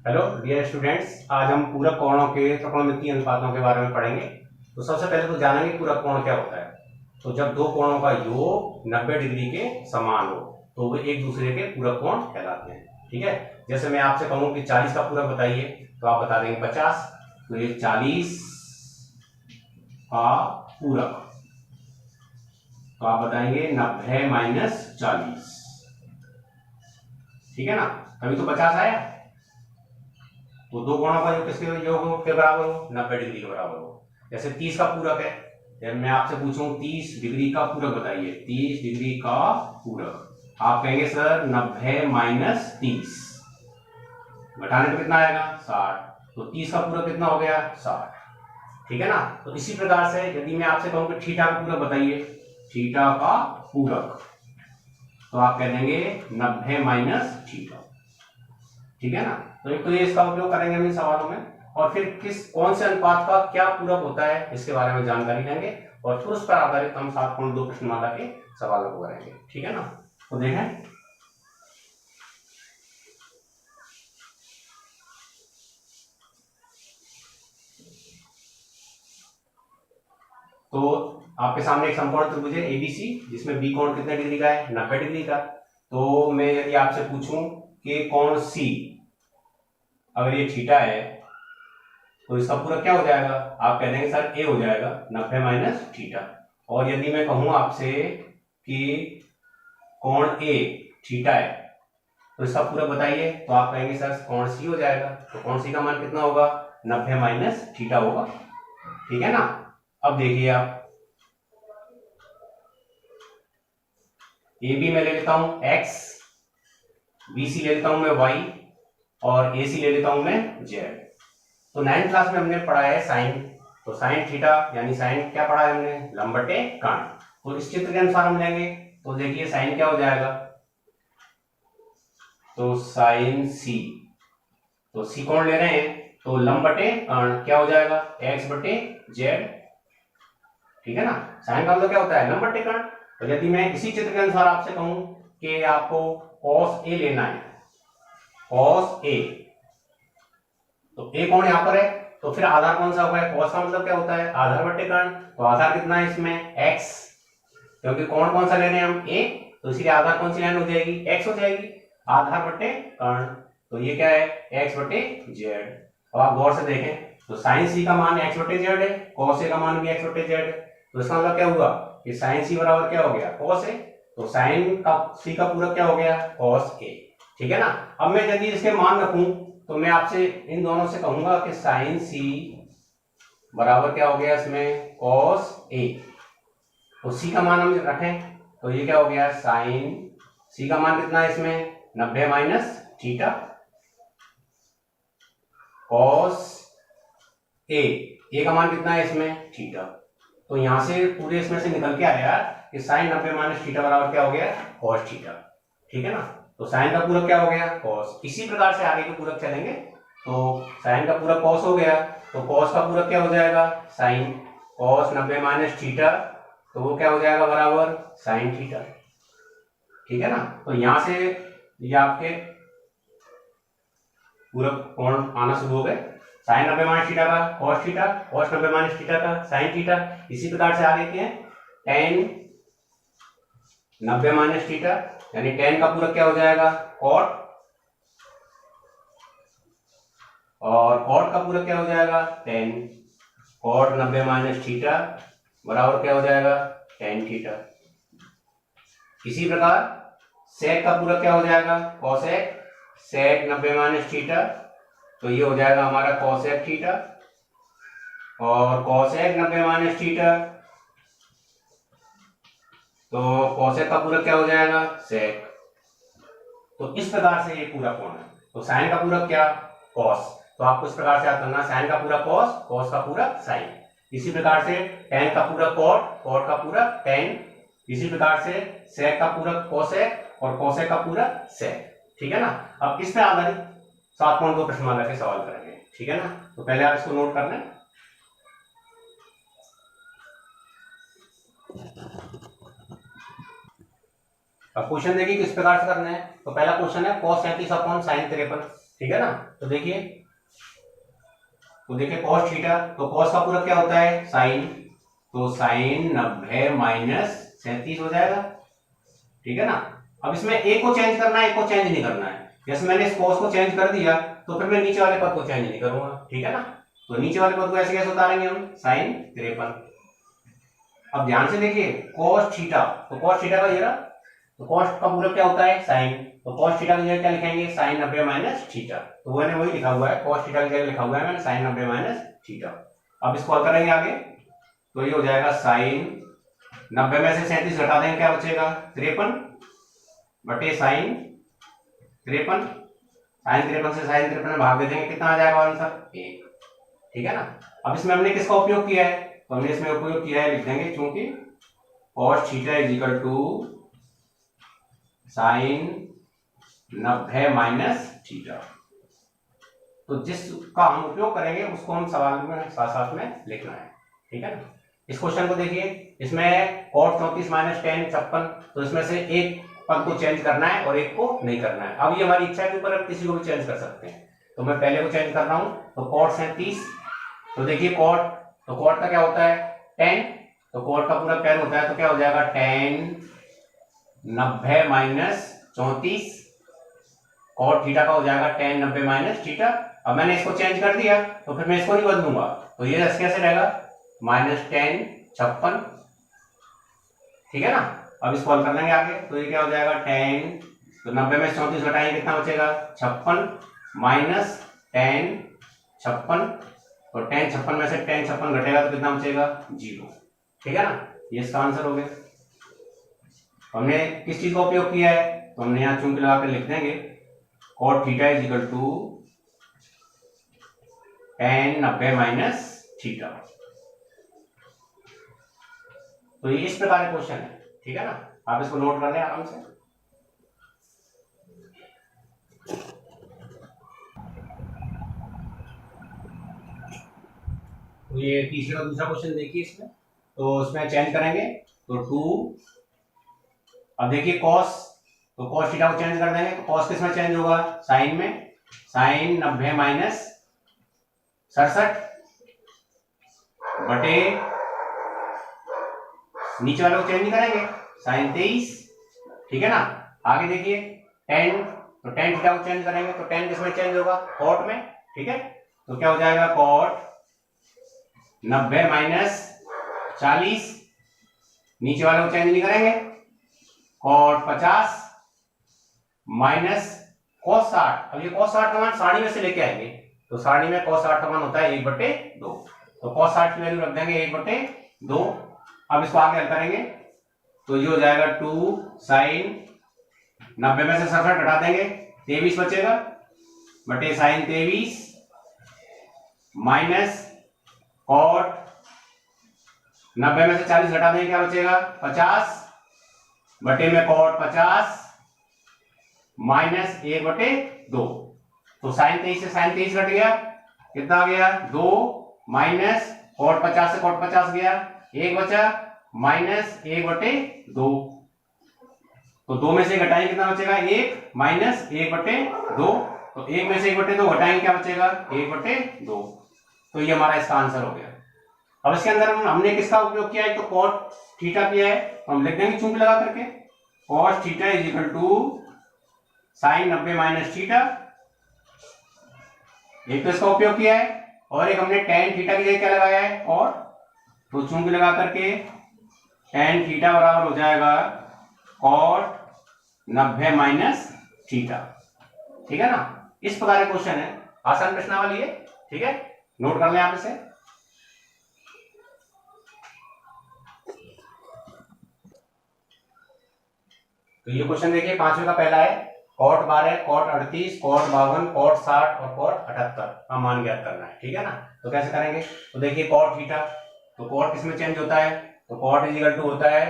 Hello dear students, आज हम पूरक कोणों के त्रिकोणमितीय अनुपातों के बारे में पढ़ेंगे। तो सबसे पहले तो जानेंगे पूरक कोण क्या होता है। तो जब दो कोणों का योग 90 डिग्री के समान हो तो वे एक दूसरे के पूरक कोण कहलाते हैं। ठीक है, जैसे मैं आपसे कहूं कि 40 का पूरक बताइए तो आप बता देंगे 50। तो ये 40 का पूरक, तो आप बताएंगे 90 माइनस 40। ठीक है ना, अभी तो 50 आया। तो दो कोणों का योग किसके योग के बराबर हो? 90 डिग्री के बराबर हो। जैसे 30 का पूरक है, जब मैं आपसे पूछूं 30 डिग्री का पूरक बताइए, 30 डिग्री का पूरक, आप कहेंगे सर 90 माइनस 30, घटाने पर कितना आएगा? 60। तो 30 का पूरक कितना हो गया? 60। ठीक है ना। तो इसी प्रकार से यदि मैं आपसे कहूं कि थीटा का पूरक बताइए, थीटा का पूरक, तो आप कह देंगे 90 माइनस थीटा। ठीक है ना। तो एक तो ये इसका उपयोग करेंगे हम इन सवालों में, और फिर कौन से अनुपात का क्या पूरक होता है इसके बारे में जानकारी लेंगे, और फिर उस पर आधारित हम 7.2 प्रश्नमाला के सवालों को करेंगे। ठीक है ना। तो देखें, तो आपके सामने एक समकोण त्रिभुज है एबीसी, जिसमें बी कोण कितने डिग्री का है? 90 डिग्री का। तो मैं यदि आपसे पूछूं कि कोण सी, अगर ये थीटा है तो इसका पूरक क्या हो जाएगा? आप कह देंगे सर ए हो जाएगा, 90 माइनस थीटा। और यदि मैं कहूं आपसे कि कोण ए थीटा है तो इसका पूरक बताइए, तो आप कहेंगे सर कोण सी हो जाएगा। तो कोण सी का मान कितना होगा? 90 माइनस थीटा होगा। ठीक है ना। अब देखिए आप, ए बी में ले लेता हूं x, बी सी ले लेता हूं मैं y, और ए सी ले लेता हूं मैं z। तो 9th क्लास में हमने पढ़ा है साइन। तो साइन थीटा यानी साइन क्या पढ़ा है हमने? लंब बटे कर्ण। तो इस चित्र के अनुसार हम लेंगे, तो देखिए साइन क्या हो जाएगा? तो साइन सी, तो सी कोण ले रहे हैं तो लंब बटे कर्ण क्या हो जाएगा? x बटे z। ठीक है ना। साइन का मतलब क्या होता है? लंब बटे कर्ण। तो यदि मैं इसी चित्र के अनुसार आपसे कहूं कि आपको cos a लेना है, cos a, तो a कोण यहां पर है, तो फिर आधार कौन सा होगा? cos का मतलब क्या होता है? आधार बटे कर्ण। तो आधार कितना है इसमें? x, क्योंकि कोण कौन सा ले रहे हैं हम? a, तो इसलिए आधार कौन सी लाइन हो जाएगी? x हो जाएगी, आधार बटे कर्ण। तो ये क्या है? x बटे z। अब आप गौर से देखें, तो साइन सी का मान x बटे z है, cos a का मान भी x बटे z है। तो इसका मतलब क्या हुआ कि साइन सी बराबर क्या हो गया? cos a। तो साइन का सी का पूरक क्या हो गया? cos a। ठीक है ना। अब मैं यदि इसके मान रखूं तो मैं आपसे इन दोनों से कहूंगा कि साइन सी बराबर क्या हो गया इसमें? cos a। तो सी का मान हम रखें तो ये क्या हो गया? साइन सी का मान कितना है इसमें? 90 माइनस थीटा, cos a का मान कितना है इसमें? थीटा। तो यहां से पूरे इसमें से निकल के आया कि साइन 90 माइनस थीटा बराबर क्या हो गया? cos theta. ठीक है ना। तो साइन का पूरक क्या हो गया? cos। इसी प्रकार से आगे के पूरक चलेंगे। तो साइन का पूरक cos हो गया, तो cos का पूरक क्या हो जाएगा? साइन। cos 90 माइनस थीटा, तो वो क्या हो जाएगा? बराबर साइन थीटा। ठीक है ना। तो यहां से ये आपके पूरक कोण आना शुरू हो गए। साइन 90 माइनस थीटा का cos theta, cos 90 minus theta का साइन थीटा। इसी प्रकार से आगे के tan 90 माइनस थीटा, यानी tan का पूरक क्या हो जाएगा? cot, और cot का पूरक क्या हो जाएगा? tan। cot 90 माइनस थीटा बराबर क्या हो जाएगा? tan theta. इसी प्रकार sec का पूरक क्या हो जाएगा? cosec। sec 90 माइनस थीटा, तो ये हो जाएगा हमारा cosec थीटा, और cosec 90 माइनस थीटा, तो cosec का पूरक क्या हो जाएगा? sec। तो इस प्रकार से ये पूरा कोण है। तो साइन का पूरक क्या? cos। तो आपको इस प्रकार से याद करना, साइन का पूरक cos, cos का पूरक साइन। इसी प्रकार से tan का पूरक cot, cot का पूरक tan। इसी प्रकार से sec का पूरक cosec, और cosec का पूरक sec। ठीक है ना। अब इस पे आधारित 7.2 प्रश्नमाला के सवाल करेंगे। ठीक है ना। तो पहले आप इसको नोट कर लें। अब क्वेश्चन देखिए किस प्रकार से करना है। तो पहला क्वेश्चन है cos 37 अपॉन sin 53। ठीक है ना। तो देखिए cos थीटा, तो cos का पूरक क्या होता है साइन, तो साइन 90 माइनस 37 हो जाएगा, ठीक है ना। अब इसमें एक को चेंज करना है, एक को चेंज नहीं करना है। जैसे मैंने इस cos को चेंज कर दिया तो फिर मैं नीचे वाले पद को चेंज नहीं करूंगा, ठीक है ना। तो नीचे वाले पद को ऐसे कैसे उतारेंगे हम, साइन 53। अब ध्यान से देखिए cos थीटा, तो cos थीटा का ये रहा, तो cos का पूरक क्या होता है साइन, तो cos थीटा की जगह क्या लिखेंगे साइन 90 माइनस थीटा, तो मैंने वही लिखा हुआ है cos थीटा की जगह लिखा हुआ है मैंने साइन 90 माइनस थीटा। अब इसको हल करेंगे आगे, तो ये हो जाएगा साइन 90 में से 37 घटा देंगे, क्या बचेगा 53 बटे साइन 53, साइन 53 से साइन 53 में भाग दे देंगे, कितना आ जाएगा आंसर 1, ठीक है ना। अब इसमें हमने किसका उपयोग किया है, तो हमने इसमें उपयोग किया है, लिख देंगे क्योंकि cos theta is equal to sine 90 minus theta. तो जिसका हम उपयोग करेंगे उसको हम सवाल में साथ साथ में लिखना है, ठीक है ना। इस क्वेश्चन को देखिए, इसमें cos 34 माइनस टेन 56, तो इसमें से एक पद को चेंज करना है और एक को नहीं करना है। अब ये हमारी इच्छा के ऊपर, अब किसी को भी चेंज कर सकते हैं, तो मैं पहले को चेंज कर रहा हूं, तो cot 37, तो देखिए cot, तो cot का क्या होता है tan, तो cot का पूरा tan होता है, तो क्या हो जाएगा tan 90 माइनस 34, cot थीटा का हो जाएगा tan 90 माइनस थीटा। अब मैंने इसको चेंज कर दिया तो फिर मैं इसको नहीं बदलूंगा, तो ये कैसे रहेगा माइनस tan 56, ठीक है ना। अब इसको हल कर लेंगे आगे, तो ये क्या हो जाएगा tan, तो 90 में 34 घटाएंगे कितना बचेगा 56 माइनस tan 56, तो tan 56 में से tan 56 घटेगा तो कितना बचेगा 0, ठीक है ना। ये इसका आंसर हो गया। हमने किस चीज का उपयोग किया है, तो हमने यहाँ चुंबक लगाकर लिख देंगे cot theta is equal to tan 90 minus theta. तो ये इस प्रकार का क्वेश्चन है, ठीक है ना। आप इसको नोट कर लें आराम से। तो ये तीसरा का दूसरा क्वेश्चन देखिए, इसमें तो इसमें चेंज करेंगे तो 2, अब देखिए cos, तो cos थीटा को चेंज कर देंगे, तो cos किस में चेंज होगा साइन में, साइन 90 माइनस 67 बटे, नीचे वाले को चेंज नहीं करेंगे साइन 23, ठीक है ना। आगे देखिए tan, तो tan थीटा को चेंज करेंगे, तो tan किस में चेंज होगा cot में, ठीक है। तो क्या हो जाएगा cot 90 माइनस 40, नीचे वाले को चेंज नहीं करेंगे, cot 50 माइनस cos 60। अब ये cos 60 का मान सारणी में से लेके आएंगे, तो सारणी में cos 60 का मान होता है 1/2, तो cos 60 की वैल्यू रख देंगे 1/2। अब इसको आगे हल करेंगे, तो ये हो जाएगा 2 साइन 90 में से 67 घटा देंगे 23 बचेगा, बटे साइन 23 माइनस cot 90 में से 40 घटा देंगे, क्या बचेगा 50 बटे में cot 50 माइनस 1/2, तो साइन 23 से साइन 23 घट गया, कितना आ गया 2 माइनस cot 50 से cot 50 गया, 1 बचा माइनस 1/2, तो 2 में से घटाएंगे कितना बचेगा 1 माइनस 1/2, तो 1 में से 1/2 घटाएंगे क्या बचेगा 1/2, तो ये हमारा इसका आंसर हो गया। अब इसके अंदर हमने किसका उपयोग किया है, तो cot थीटा किया है, तो हम लिख देंगे चुंबक लगा करके cos theta is equal to sine 90 minus theta, एक तो इसका उपयोग किया है और एक हमने tan थीटा की जगह क्या लगाया है और, तो चुंबक लगा करके tan थीटा बराबर हो जाएगा cot 90 माइनस थीटा, ठीक है ना। इस प्रकार का क्वेश्चन है, आसान प्रश्नावली है, ठीक है, नोट कर लें आप इसे। तो ये क्वेश्चन देखिए पांचवे का पहला है, cot 12, cot 38, cot 52, cot 60 और cot 78 का मान ज्ञात करना है, ठीक है ना। तो कैसे करेंगे, तो देखिए cot थीटा, तो cot किसमें चेंज होता है, तो cot इज इक्वल टू होता है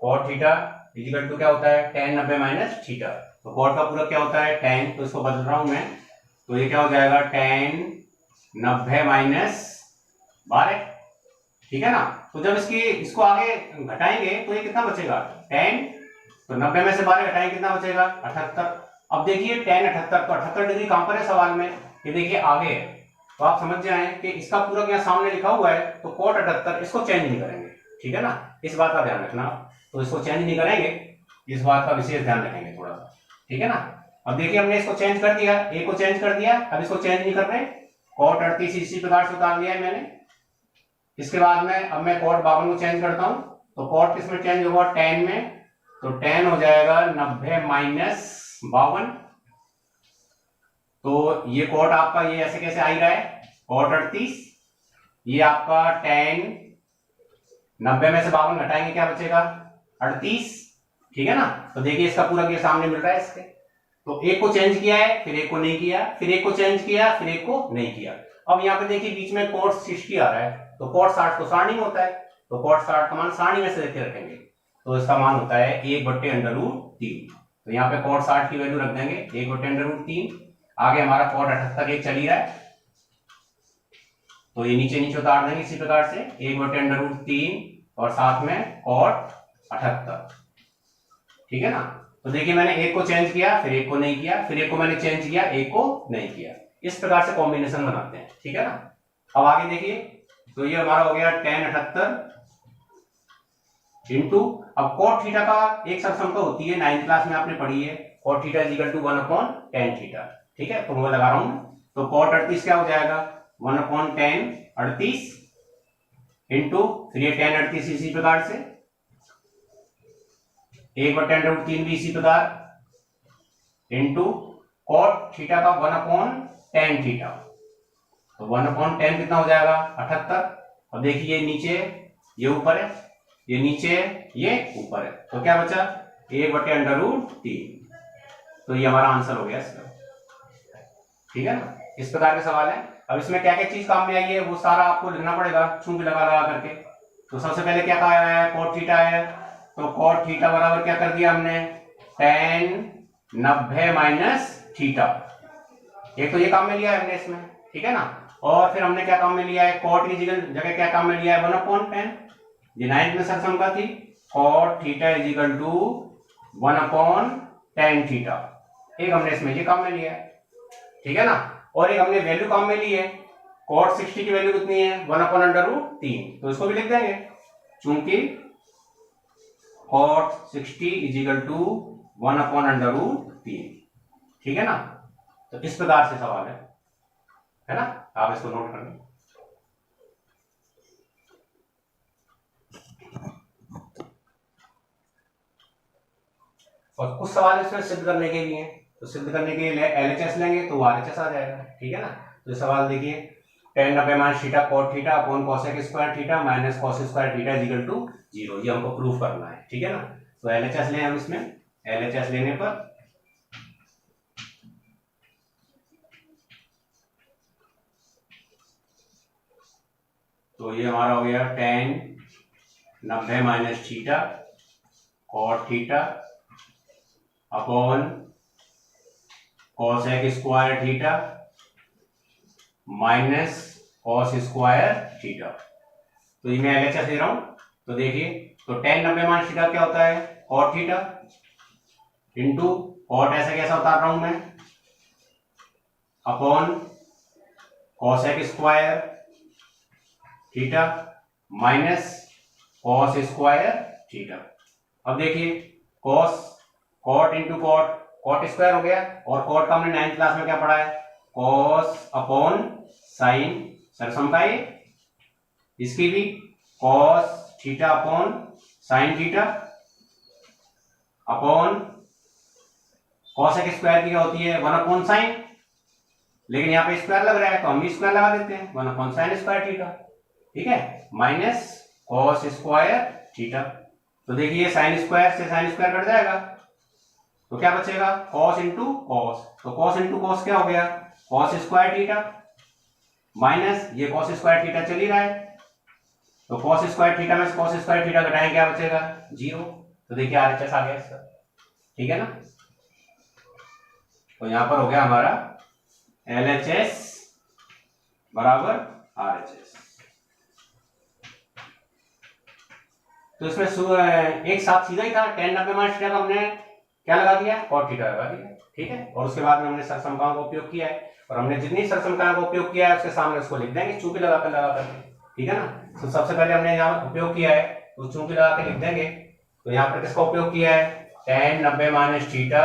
cot theta is equal to क्या होता है tan 90 माइनस थीटा, तो cot का पूरा क्या होता है tan, तो इसको बदल रहा हूं मैं, तो ये क्या हो जाएगा tan 90 माइनस 12, ठीक है ना। तो जब इसको आगे घटाएंगे तो ये कितना बचेगा tan, तो 90 में से 12 घटाएंगे कितना बचेगा 78। अब देखिए tan 78, तो 78 डिग्री कहां पर है सवाल में, ये देखिए आगे है, तो आप समझ जाए कि इसका पूरा यहाँ सामने लिखा हुआ है, तो cot 78 इसको चेंज नहीं करेंगे, ठीक है ना, इस बात का ध्यान रखना। तो इसको चेंज नहीं करेंगे, इस बात का विशेष ध्यान रखेंगे थोड़ा सा, ठीक है ना। अब देखिए हमने इसको चेंज कर दिया, ए को चेंज कर दिया, अब इसको चेंज नहीं कर रहे, cot 38 इसी प्रकार से उतार दिया है मैंने। इसके बाद में अब मैं cot 52 को चेंज करता हूं, तो cot किसमें चेंज होगा, tan में, तो tan हो जाएगा 90 माइनस 52, तो ये cot आपका ये ऐसे कैसे आ ही रहा है, cot 38, ये आपका tan 90 में से 52 घटाएंगे क्या बचेगा 38, ठीक है ना। तो देखिए इसका पूरा ये सामने मिल रहा है इसके, तो एक को चेंज किया है, फिर एक को नहीं किया, फिर एक को चेंज किया, फिर एक को नहीं किया। अब यहाँ पे देखिए बीच में cot 60 आ रहा है, तो cot 60 तो सारणी में होता है, तो cot 60 का मान सारणी में से देख के रखेंगे, तो इसका मान होता है 1/√3, तो यहाँ पे cot 60 की वैल्यू रख देंगे 1/√3। आगे हमारा cot 78 एक चल ही रहा है, तो ये नीचे नीचे उतार देंगे इसी प्रकार से 1/√3 और साथ में cot 78, ठीक है ना। तो देखिए मैंने एक को चेंज किया, फिर एक को नहीं किया, फिर एक को मैंने चेंज किया, एक को नहीं किया, इस प्रकार से कॉम्बिनेशन बनाते हैं, ठीक है ना। अब आगे देखिए, तो ये हमारा हो गया tan 78 इंटू, अब cot थीटा का एक समता होती है, 9th क्लास में आपने पढ़ी है, cot theta is equal to 1/tan theta, ठीक है, तो मैं लगा रहा हूं, तो cot 38 क्या हो जाएगा 1/tan 38 इंटू, फिर ये tan 38 इसी प्रकार से 1/√3 भी इसी प्रकार इंटू cot थीटा का 1/tan थीटा, तो 1/tan कितना हो जाएगा 78। अब देखिए ये नीचे ये ऊपर है, ये नीचे ये ऊपर है, तो क्या बचा 1/√3, तो ये हमारा आंसर हो गया इसका, ठीक है ना। इस प्रकार के सवाल है। अब इसमें क्या क्या चीज काम में आई है वो सारा आपको लिखना पड़ेगा चूंकि लगा लगा करके। तो सबसे पहले क्या कहा है, cot थीटा है, तो cot थीटा बराबर क्या कर दिया हमने tan 90 माइनस थीटा, एक तो ये काम में लिया है हमने इसमें, ठीक है ना। और फिर हमने क्या काम में लिया है, cot की जगह क्या काम में लिया है 1/tan, ये 9th में सरसमका थी, cot theta is equal to 1/tan theta, एक हमने इसमें ये काम में लिया है, ठीक है ना। और एक हमने वैल्यू काम में ली है, cot 60 की वैल्यू कितनी है 1/√3, तो इसको भी लिख देंगे चूंकि cot 60 इज इक्वल टू 1/√3, ठीक है ना। तो इस प्रकार से सवाल है ना, आप इसको नोट कर लें। और कुछ सवाल इसमें सिद्ध करने के लिए, तो सिद्ध करने के लिए LHS लेंगे तो RHS आ जाएगा, ठीक है ना। तो सवाल देखिए tan 90 minus theta cot theta upon cosec square theta minus cos square theta is equal to 0, ये हमको प्रूफ करना है, ठीक है ना। तो LHS लें हम इसमें, LHS लेने पर तो ये हमारा हो गया tan 90 minus theta cot theta upon cosec square theta minus cos square theta, तो ये मैं LHS ले रहा हूं। तो देखिए तो tan 90 माइनस थीटा क्या होता है cot थीटा इंटू cot ऐसा कैसा उतार रहा हूं मैं upon cosec square theta minus cos square theta. अब देखिए cot इंटू cot स्क्वायर हो गया, और cot का हमने 9th क्लास में क्या पढ़ा है cos अपॉन साइन, सरसमता ये इसकी भी cos theta upon sine theta upon cosec square की क्या होती है 1/sin, लेकिन यहाँ पे स्क्वायर लग रहा है तो हम भी स्क्वायर लगा देते हैं 1/sin स्क्वायर थीटा, ठीक है, माइनस cos स्क्वायर थीटा। तो देखिए साइन स्क्वायर से साइन स्क्वायर कट जाएगा, तो क्या बचेगा cos इंटू cos, तो cos इंटू cos क्या हो गया cos स्क्वायर थीटा माइनस ये cos स्क्वायर थीटा चल ही रहा है, तो cos स्क्वायर थीटा में से cos स्क्वायर थीटा घटाएं क्या बचेगा 0, तो देखिए RHS आ गया इसका, ठीक है ना। तो यहां पर हो गया हमारा LHS बराबर RHS। तो इसमें एक साथ सीधा ही था tan 90 माइनस थीटा का हमने क्या लगा दिया, cot थीटा लगा दिया, ठीक है। और उसके बाद में हमने सरसमकाओं का उपयोग किया है, और हमने जितनी सरसमकाओं का उपयोग किया है उसके सामने उसको लिख देंगे चूंकि लगा करके, ठीक है ना। तो सबसे पहले हमने यहाँ उपयोग किया है तो चूंकि लगा के लिख देंगे। तो यहाँ पर किसका उपयोग किया है, tan 90 माइनस थीटा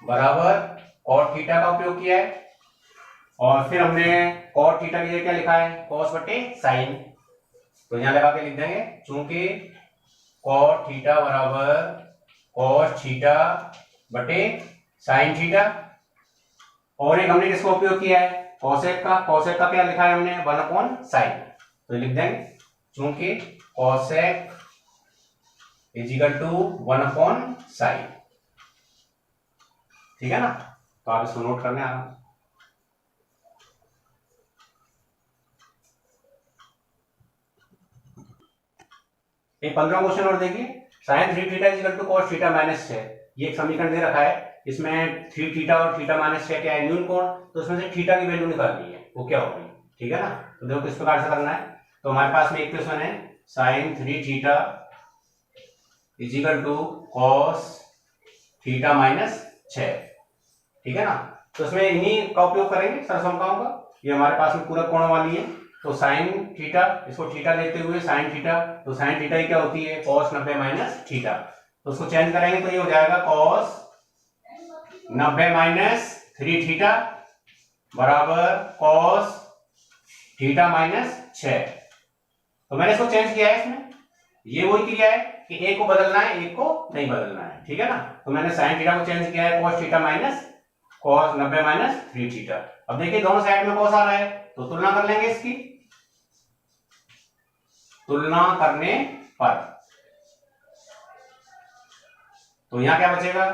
बराबर cot थीटा का उपयोग किया है, और फिर हमने cot थीटा की जगह क्या लिखा है, cos बटे sin। तो यहाँ लगा के लिख देंगे चूंकि cot थीटा बराबर cos थीटा बटे sin थीटा। और एक हमने किसका उपयोग किया है, cosec का क्या लिखा है हमने, 1/sin। तो लिख देंगे चूंकि cosec is equal to 1/sin, ठीक है ना। तो आप इसको नोट करने आराम। एक 15 क्वेश्चन और देखिए, sin 3 theta is equal to cos theta minus 6। ये एक समीकरण दे रखा है, इसमें 3 थीटा और थीटा माइनस 6 क्या है, न्यून कोण। तो इसमें से थीटा की वैल्यू निकालनी है, वो क्या होगी, ठीक है ना। तो देखो किस प्रकार से करना है। तो हमारे पास में एक क्वेश्चन है, sin 3 theta is equal to cos theta minus 6, ठीक है ना। तो इसमें इन्हीं का उपयोग करेंगे सरसमकाओं का। ये हमारे पास में पूरक कोण वाली है, तो sin थीटा, इसको थीटा लेते हुए sin थीटा, तो sin थीटा ही क्या होती है, cos 90 माइनस थीटा। तो उसको चेंज करेंगे तो ये हो जाएगा cos 90 माइनस 3 थीटा बराबर cos थीटा माइनस 6। तो मैंने इसको चेंज किया है, इसमें ये वही क्रिया है कि एक को बदलना है, एक को नहीं बदलना है, ठीक है ना। तो मैंने sin थीटा को चेंज किया है cos theta minus cos 90 minus 3 theta. अब देखिए दोनों साइड में cos आ रहा है, तो तुलना कर लेंगे इसकी। तुलना करने पर तो यहां क्या बचेगा,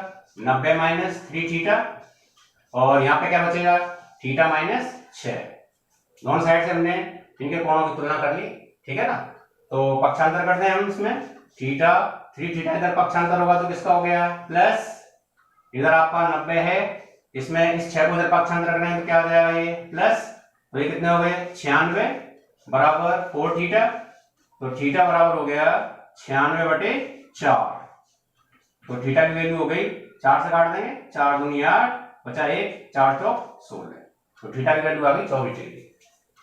90 माइनस 3 थीटा, और यहां पे क्या बचेगा, थीटा माइनस 6। दोनों साइड से हमने इनके कोणों की तुलना कर ली, ठीक है ना। तो पक्षांतर करते हैं हम इसमें, थीटा 3 थीटा इधर पक्षांतर होगा तो किसका हो गया, प्लस इधर आपका 90 है, इसमें इस 6 को इधर पक्षांतर करना है तो क्या हो जाएगा, ये प्लस। तो ये कितने हो गए, 96 बराबर 4 थीटा। तो थीटा बराबर हो गया 96/4। तो थीटा की वैल्यू हो गई, 4 से काट देंगे, 4 दूनी 8 बचा 1, 4 चौक 16। तो थीटा की वैल्यू आ गई 24 डिग्री,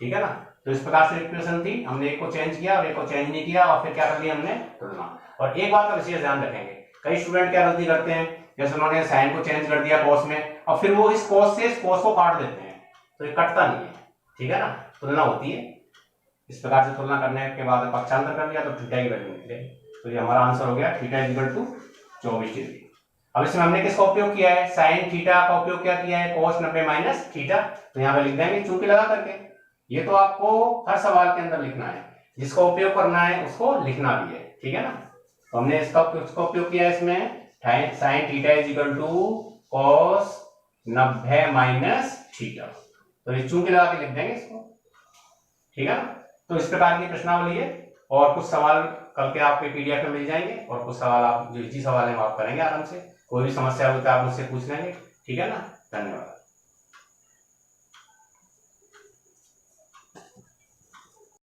ठीक है ना। तो इस प्रकार से इक्वेशन थी, हमने एक को चेंज किया और एक को चेंज नहीं किया, और फिर क्या कर लिया हमने, तुलना। और एक बात का विशेष ध्यान रखेंगे, कई स्टूडेंट क्या गलती करते हैं, जैसे उन्होंने साइन को चेंज कर दिया cos में, और फिर वो इस cos से इस cos को काट देते हैं, तो ये कटता नहीं है, ठीक है ना। तुलना होती है, इस प्रकार से तुलना करने के बाद पक्षांतर कर लिया तो थीटा की वैल्यू निकलेगी। तो ये हमारा आंसर हो गया, theta is equal to 24 degree. अब इसमें हमने किसका उपयोग किया है, sin थीटा का उपयोग क्या किया है, cos 90 माइनस थीटा। तो यहाँ पे लिख देंगे चूंकि लगा करके। ये तो आपको हर सवाल के अंदर लिखना है, जिसका उपयोग करना है उसको लिखना भी है, ठीक है ना। तो हमने इसका उपयोग किया है इसमें, sin theta is equal to cos 90 minus theta. तो ये चूंकि लगा के लिख देंगे इसको, ठीक है ना। तो इस प्रकार की प्रश्नावली है, और कुछ सवाल कल के आपके पीडीएफ में मिल जाएंगे, और कुछ सवाल आप जो इजी सवाल है वो आप करेंगे आराम से। कोई भी समस्या हो तो आप मुझसे पूछ लेंगे, ठीक है ना। धन्यवाद।